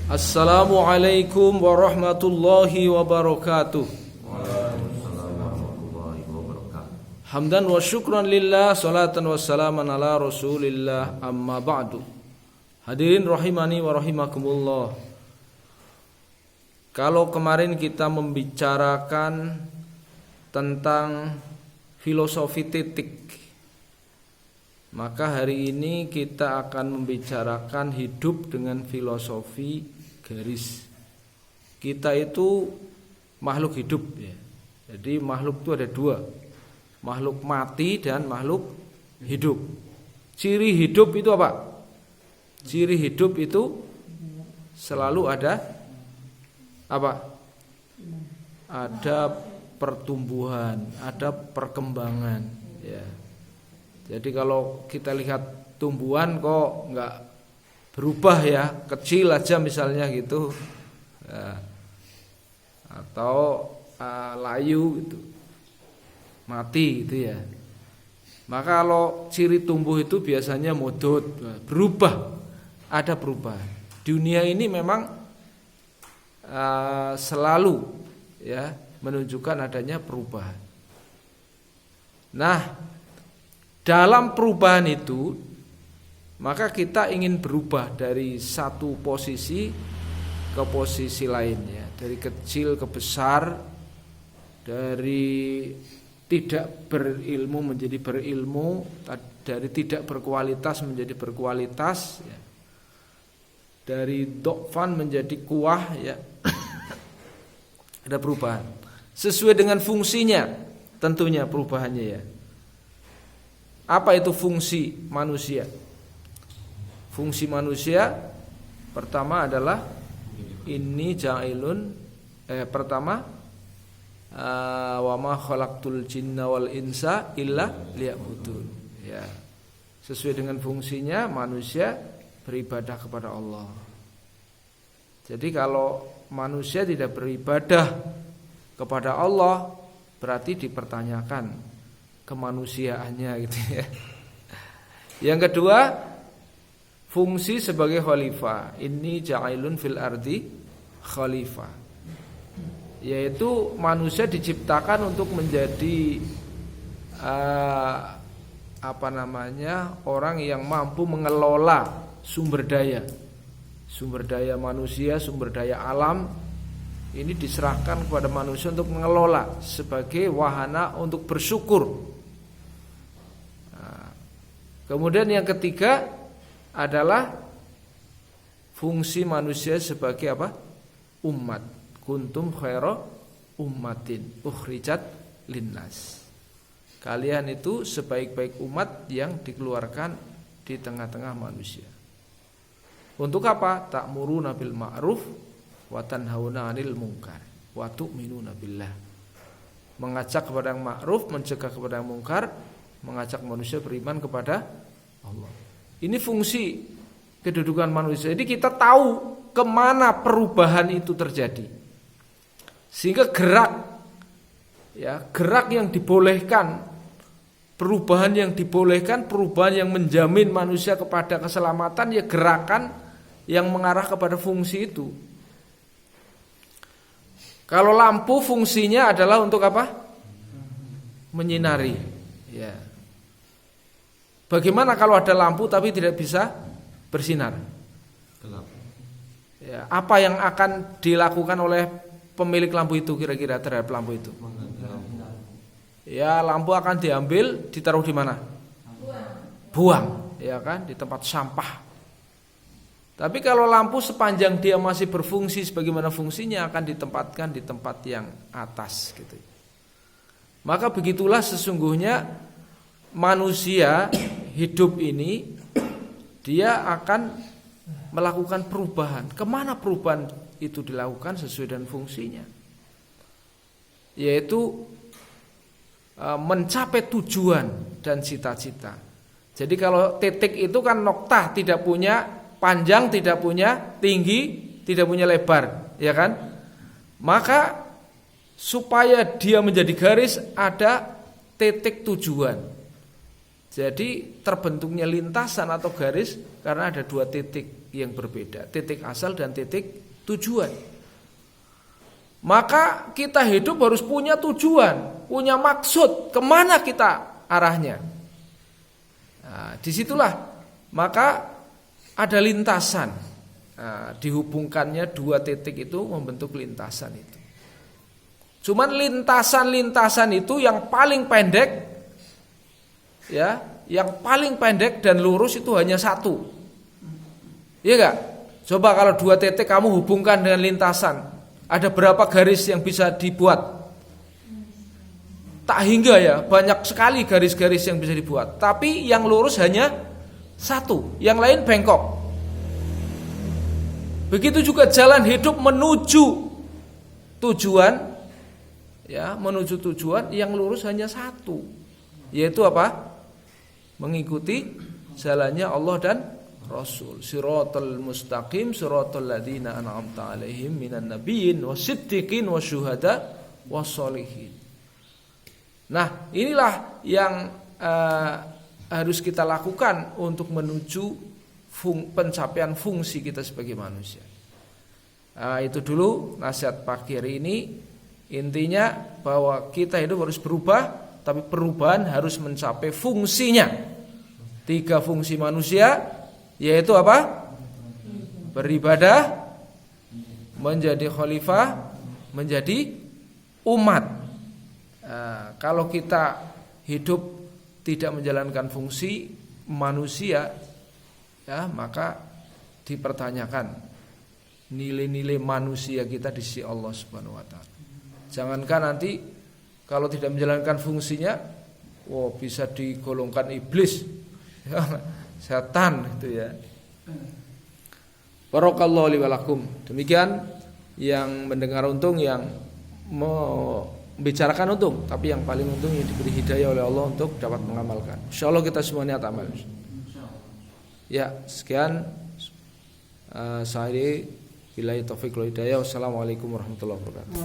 Assalamualaikum warahmatullahi wabarakatuh. Hamdan wa syukran lillah, salatan wa salaman ala rasulillah, amma ba'du. Hadirin rahimani wa rahimakumullah. Kalau kemarin kita membicarakan tentang filosofi titik, maka hari ini kita akan membicarakan hidup dengan filosofi garis. Kita itu makhluk hidup ya. Jadi makhluk itu ada dua, makhluk mati dan makhluk hidup. Ciri hidup itu apa? Ciri hidup itu selalu ada apa? Ada pertumbuhan, ada perkembangan ya. Jadi kalau kita lihat tumbuhan kok nggak berubah ya, kecil aja misalnya gitu ya. Atau layu gitu, mati gitu ya. Maka kalau ciri tumbuh itu biasanya modot, berubah, ada perubahan. Dunia ini memang selalu ya menunjukkan adanya perubahan. Nah, dalam perubahan itu maka kita ingin berubah dari satu posisi ke posisi lainnya, dari kecil ke besar, dari tidak berilmu menjadi berilmu, dari tidak berkualitas menjadi berkualitas ya. Dari dhofan menjadi kuah ya. Ada perubahan sesuai dengan fungsinya tentunya perubahannya ya. Apa itu fungsi manusia? Fungsi manusia pertama adalah inni ja'ilun pertama wa ma khalaqtul jinna wal insa illa liya'budun ya. Sesuai dengan fungsinya manusia beribadah kepada Allah. Jadi kalau manusia tidak beribadah kepada Allah berarti dipertanyakan kemanusiaannya gitu ya. Yang kedua, fungsi sebagai khalifah. Inni ja'ilun fil ardi khalifah. Yaitu manusia diciptakan untuk menjadi orang yang mampu mengelola sumber daya. Sumber daya manusia, sumber daya alam ini diserahkan kepada manusia untuk mengelola sebagai wahana untuk bersyukur. Kemudian yang ketiga adalah fungsi manusia sebagai apa? Umat. Kuntum khaira ummatin ukhrijat linnas. Kalian itu sebaik-baik umat yang dikeluarkan di tengah-tengah manusia. Untuk apa? Ta'muruna bil ma'ruf wa tanhauna 'anil munkar wa tu'minuna billah. Mengajak kepada yang ma'ruf, mencegah kepada yang munkar, mengajak manusia beriman kepada Allah. Ini fungsi kedudukan manusia. Jadi kita tahu kemana perubahan itu terjadi. Sehingga gerak yang dibolehkan, perubahan yang dibolehkan, perubahan yang menjamin manusia kepada keselamatan, ya gerakan yang mengarah kepada fungsi itu. Kalau lampu fungsinya adalah untuk apa? Menyinari ya. Bagaimana kalau ada lampu tapi tidak bisa bersinar? Gelap. Ya, apa yang akan dilakukan oleh pemilik lampu itu kira-kira terhadap lampu itu? Ya, lampu akan diambil, ditaruh di mana? Buang, ya kan, di tempat sampah. Tapi kalau lampu sepanjang dia masih berfungsi sebagaimana fungsinya akan ditempatkan di tempat yang atas gitu. Maka begitulah sesungguhnya manusia hidup ini dia akan melakukan perubahan. Kemana perubahan itu dilakukan sesuai dengan fungsinya? Yaitu mencapai tujuan dan cita-cita. Jadi kalau titik itu kan noktah, tidak punya panjang, tidak punya tinggi, tidak punya lebar, ya kan? Maka supaya dia menjadi garis ada titik tujuan. Jadi terbentuknya lintasan atau garis karena ada dua titik yang berbeda, titik asal dan titik tujuan. Maka kita hidup harus punya tujuan, punya maksud, kemana kita arahnya. Nah, disitulah maka ada lintasan. Nah, dihubungkannya dua titik itu membentuk lintasan itu. Cuman lintasan-lintasan itu yang paling pendek, ya, yang paling pendek dan lurus itu hanya satu. Iya gak? Coba kalau dua titik kamu hubungkan dengan lintasan, ada berapa garis yang bisa dibuat? Tak hingga ya, banyak sekali garis-garis yang bisa dibuat. Tapi yang lurus hanya satu, yang lain bengkok. Begitu juga jalan hidup menuju tujuan, ya, menuju tujuan yang lurus hanya satu, yaitu apa? Mengikuti jalannya Allah dan Rasul. Siratal mustaqim, siratal ladzina an'amta 'alaihim minan nabiyyin wasiddiqin wasyuhada wassolihin. Nah, inilah yang harus kita lakukan untuk menuju pencapaian fungsi kita sebagai manusia. Itu dulu nasihat pagi hari ini. Intinya bahwa kita hidup harus berubah, tapi perubahan harus mencapai fungsinya. 3 fungsi manusia, yaitu apa? Beribadah, menjadi khalifah, menjadi umat. Kalau kita hidup tidak menjalankan fungsi manusia, ya, maka dipertanyakan nilai-nilai manusia kita di sisi Allah Subhanahu wa taala. Jangankan nanti kalau tidak menjalankan fungsinya, bisa digolongkan iblis, ya, setan gitu ya. Barakallahu li wa lakum. Demikian yang mendengar untung, yang membicarakan untung, tapi yang paling untung yang diberi hidayah oleh Allah untuk dapat mengamalkan. Insyaallah kita semuanya amal. Ya, sekian saya billahi taufiq wal hidayah. Wassalamualaikum warahmatullahi wabarakatuh.